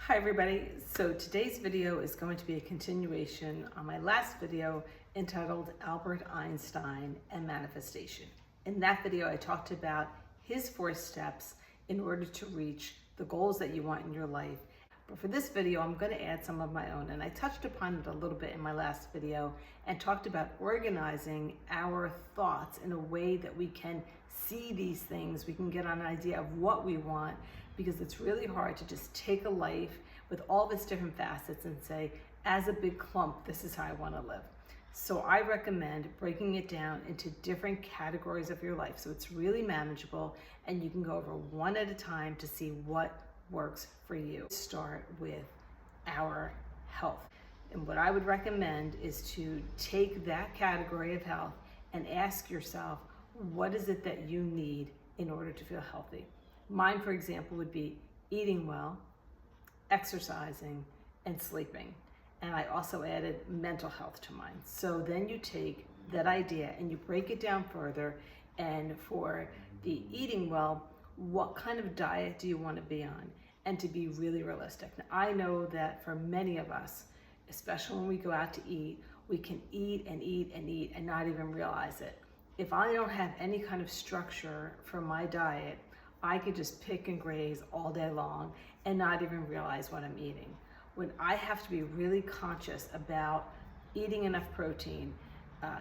Hi everybody, so today's video is going to be a continuation on my last video entitled Albert Einstein and Manifestation. In that video I talked about his 4 steps in order to reach the goals that you want in your life. But for this video I'm going to add some of my own, and I touched upon it a little bit in my last video and talked about organizing our thoughts in a way that we can see these things, we can get an idea of what we want, because it's really hard to just take a life with all of its different facets and say, as a big clump, this is how I want to live. So I recommend breaking it down into different categories of your life so it's really manageable and you can go over one at a time to see what works for you. Start with our health. And what I would recommend is to take that category of health and ask yourself, what is it that you need in order to feel healthy? Mine, for example, would be eating well, exercising, and sleeping. And I also added mental health to mine. So then you take that idea and you break it down further. And for the eating well, what kind of diet do you want to be on? And to be really realistic. Now, I know that for many of us, especially when we go out to eat, we can eat and eat and eat and not even realize it. If I don't have any kind of structure for my diet, I could just pick and graze all day long and not even realize what I'm eating. When I have to be really conscious about eating enough protein,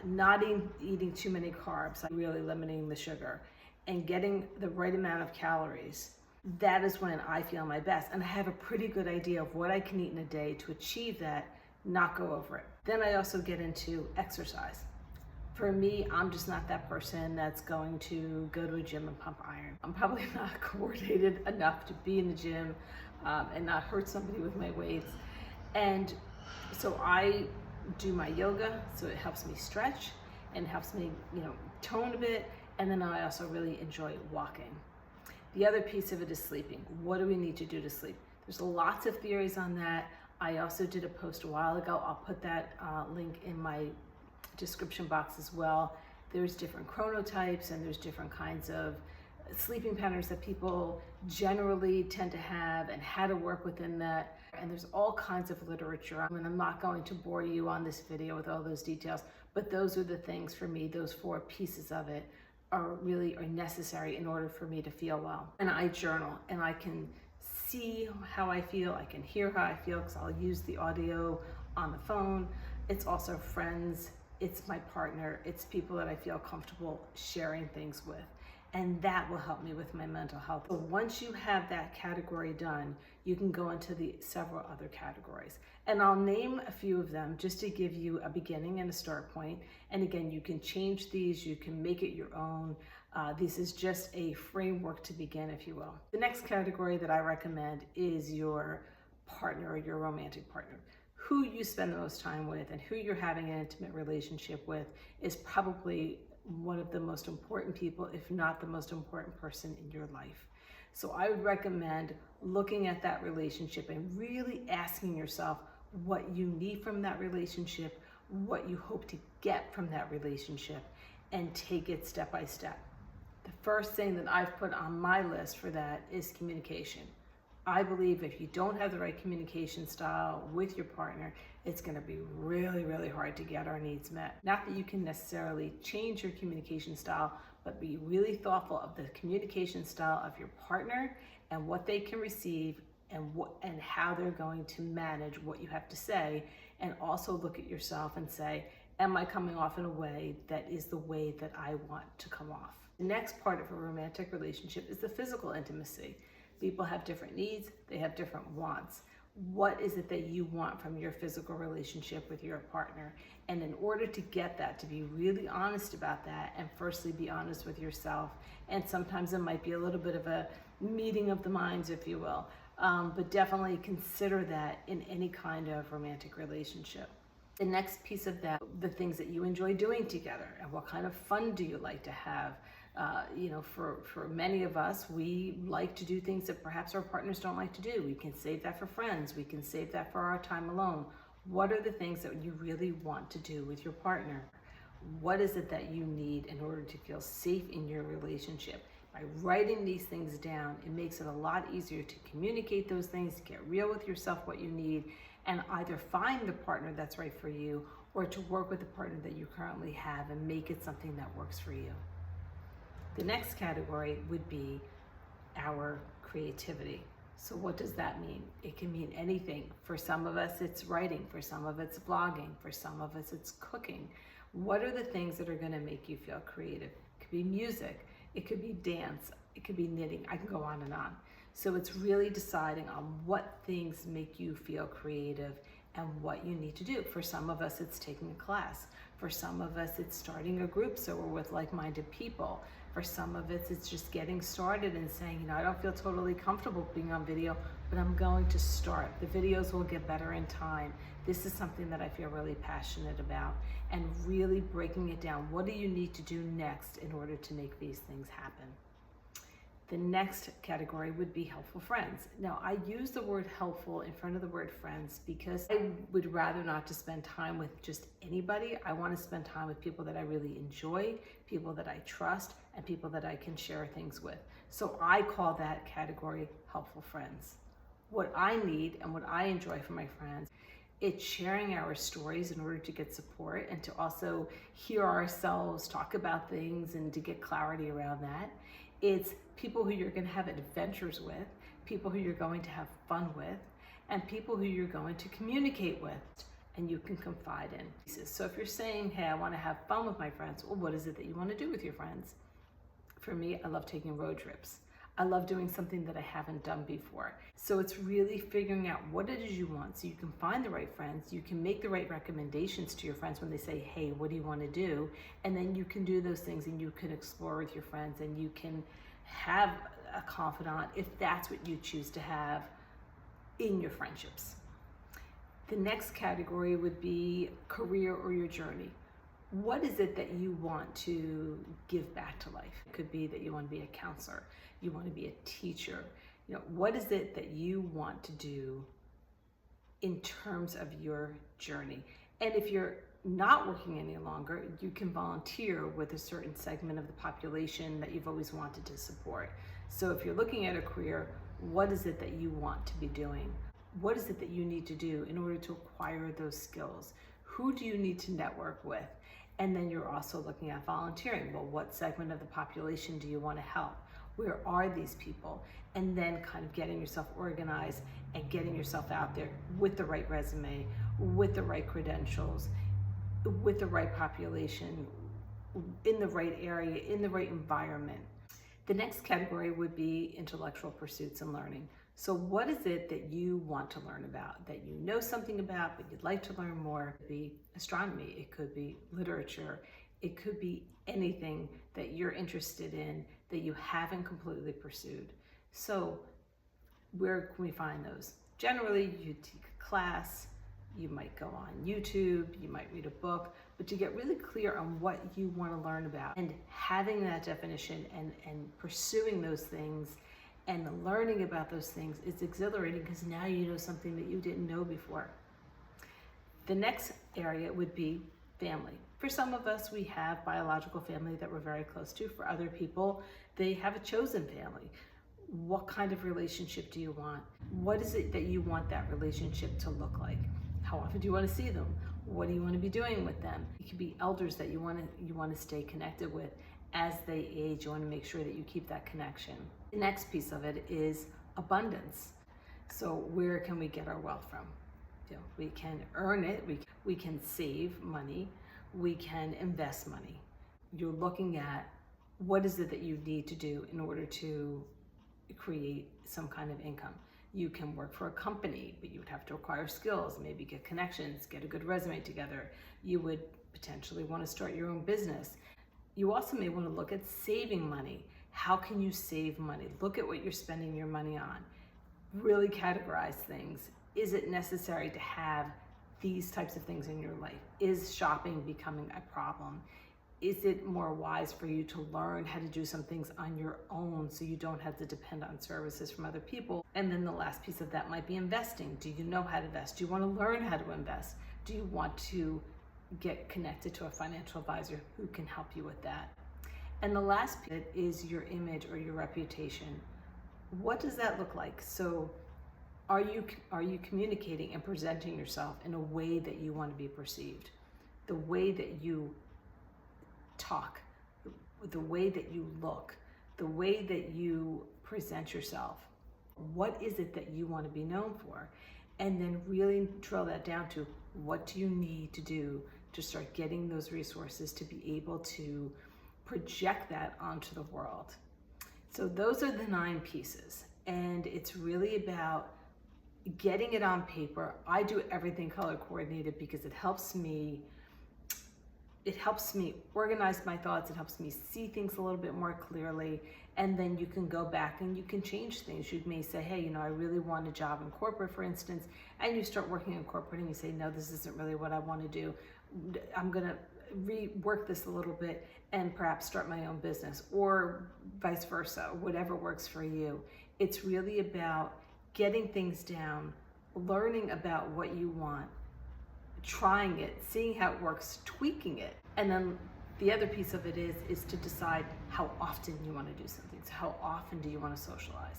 not eating too many carbs, really limiting the sugar, and getting the right amount of calories, that is when I feel my best. And I have a pretty good idea of what I can eat in a day to achieve that, not go over it. Then I also get into exercise. For me, I'm just not that person that's going to go to a gym and pump iron. I'm probably not coordinated enough to be in the gym and not hurt somebody with my weights. And so I do my yoga, so it helps me stretch and helps me, tone a bit. And then I also really enjoy walking. The other piece of it is sleeping. What do we need to do to sleep? There's lots of theories on that. I also did a post a while ago. I'll put that link in my description box as well. There's different chronotypes and there's different kinds of sleeping patterns that people generally tend to have and how to work within that. And there's all kinds of literature. And I'm not going to bore you on this video with all those details, but those are the things for me. Those 4 pieces of it are necessary in order for me to feel well. And I journal and I can see how I feel. I can hear how I feel because I'll use the audio on the phone. It's also friends. It's my partner, it's people that I feel comfortable sharing things with. And that will help me with my mental health. So once you have that category done, you can go into the several other categories. And I'll name a few of them just to give you a beginning and a start point. And again, you can change these, you can make it your own. This is just a framework to begin, if you will. The next category that I recommend is your partner or your romantic partner. Who you spend the most time with and who you're having an intimate relationship with is probably one of the most important people, if not the most important person in your life. So I would recommend looking at that relationship and really asking yourself what you need from that relationship, what you hope to get from that relationship, and take it step by step. The first thing that I've put on my list for that is communication. I believe if you don't have the right communication style with your partner, it's going to be really, really hard to get our needs met. Not that you can necessarily change your communication style, but be really thoughtful of the communication style of your partner and what they can receive and how they're going to manage what you have to say. And also look at yourself and say, am I coming off in a way that is the way that I want to come off? The next part of a romantic relationship is the physical intimacy. People have different needs, they have different wants. What is it that you want from your physical relationship with your partner? And in order to get that, to be really honest about that, and firstly be honest with yourself, and sometimes it might be a little bit of a meeting of the minds, if you will, but definitely consider that in any kind of romantic relationship. The next piece of that, the things that you enjoy doing together, and what kind of fun do you like to have? For many of us, we like to do things that perhaps our partners don't like to do. We can save that for friends. We can save that for our time alone. What are the things that you really want to do with your partner? What is it that you need in order to feel safe in your relationship? By writing these things down, it makes it a lot easier to communicate those things, to get real with yourself, what you need, and either find the partner that's right for you or to work with the partner that you currently have and make it something that works for you. The next category would be our creativity. So what does that mean? It can mean anything. For some of us, it's writing. For some of it's vlogging. For some of us, it's cooking. What are the things that are going to make you feel creative? It could be music. It could be dance. It could be knitting. I can go on and on. So it's really deciding on what things make you feel creative and what you need to do. For some of us, it's taking a class. For some of us, it's starting a group so we're with like-minded people. For some of us, it's just getting started and saying, I don't feel totally comfortable being on video, but I'm going to start. The videos will get better in time. This is something that I feel really passionate about, and really breaking it down. What do you need to do next in order to make these things happen? The next category would be helpful friends. Now, I use the word helpful in front of the word friends because I would rather not to spend time with just anybody. I want to spend time with people that I really enjoy, people that I trust, and people that I can share things with. So I call that category helpful friends. What I need and what I enjoy from my friends, it's sharing our stories in order to get support and to also hear ourselves talk about things and to get clarity around that. It's people who you're going to have adventures with, people who you're going to have fun with, and people who you're going to communicate with and you can confide in. So if you're saying, hey, I want to have fun with my friends, well, what is it that you want to do with your friends? For me, I love taking road trips. I love doing something that I haven't done before. So it's really figuring out what it is you want so you can find the right friends, you can make the right recommendations to your friends when they say, hey, what do you want to do? And then you can do those things and you can explore with your friends and you can have a confidant if that's what you choose to have in your friendships. The next category would be career or your journey. What is it that you want to give back to life? It could be that you want to be a counselor, you want to be a teacher. What is it that you want to do in terms of your journey? And if you're not working any longer, you can volunteer with a certain segment of the population that you've always wanted to support. So if you're looking at a career, what is it that you want to be doing? What is it that you need to do in order to acquire those skills? Who do you need to network with? And then you're also looking at volunteering. Well, what segment of the population do you want to help? Where are these people? And then kind of getting yourself organized and getting yourself out there with the right resume, with the right credentials, with the right population, in the right area, in the right environment. The next category would be intellectual pursuits and learning. So what is it that you want to learn about, that you know something about, but you'd like to learn more? It could be astronomy, it could be literature, it could be anything that you're interested in that you haven't completely pursued. So where can we find those? Generally, you take a class, you might go on YouTube, you might read a book, but to get really clear on what you want to learn about and having that definition and pursuing those things and learning about those things is exhilarating because now you know something that you didn't know before. The next area would be family. For some of us, we have biological family that we're very close to. For other people, they have a chosen family. What kind of relationship do you want? What is it that you want that relationship to look like? How often do you want to see them? What do you want to be doing with them? It could be elders that you want to stay connected with. As they age, you want to make sure that you keep that connection. The next piece of it is abundance. So where can we get our wealth from? We can earn it, we can save money, we can invest money. You're looking at what is it that you need to do in order to create some kind of income. You can work for a company, but you would have to acquire skills, maybe get connections, get a good resume together. You would potentially want to start your own business. You also may want to look at saving money. How can you save money? Look at what you're spending your money on. Really categorize things. Is it necessary to have these types of things in your life? Is shopping becoming a problem? Is it more wise for you to learn how to do some things on your own so you don't have to depend on services from other people? And then the last piece of that might be investing. Do you know how to invest? Do you want to learn how to invest? Do you want to get connected to a financial advisor who can help you with that? And the last piece is your image or your reputation. What does that look like? So are you communicating and presenting yourself in a way that you want to be perceived? The way that you talk, the way that you look, the way that you present yourself. What is it that you want to be known for? And then really drill that down to what do you need to do to start getting those resources to be able to project that onto the world. So those are the 9 pieces, and it's really about getting it on paper. I do everything color coordinated because it helps me organize my thoughts. It helps me see things a little bit more clearly. And then you can go back and you can change things. You may say, hey, I really want a job in corporate, for instance, and you start working in corporate and you say, no, this isn't really what I want to do. I'm going to rework this a little bit and perhaps start my own business, or vice versa, whatever works for you. It's really about getting things down, learning about what you want, trying it, seeing how it works, tweaking it. And then the other piece of it is to decide how often you want to do something. So how often do you want to socialize?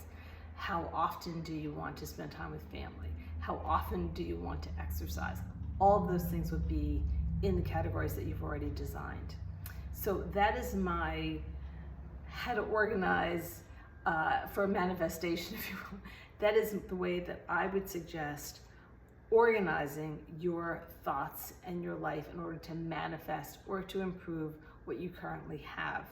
How often do you want to spend time with family? How often do you want to exercise? All of those things would be in the categories that you've already designed. So that is my how to organize for manifestation, if you will. That is the way that I would suggest organizing your thoughts and your life in order to manifest or to improve what you currently have.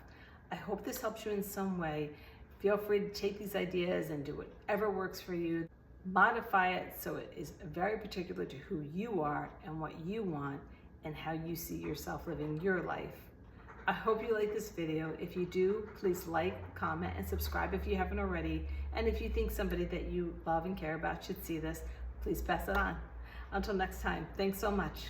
I hope this helps you in some way. Feel free to take these ideas and do whatever works for you. Modify it so it is very particular to who you are and what you want and how you see yourself living your life. I hope you like this video. If you do, please like, comment, and subscribe if you haven't already. And if you think somebody that you love and care about should see this, please pass it on. Until next time, thanks so much.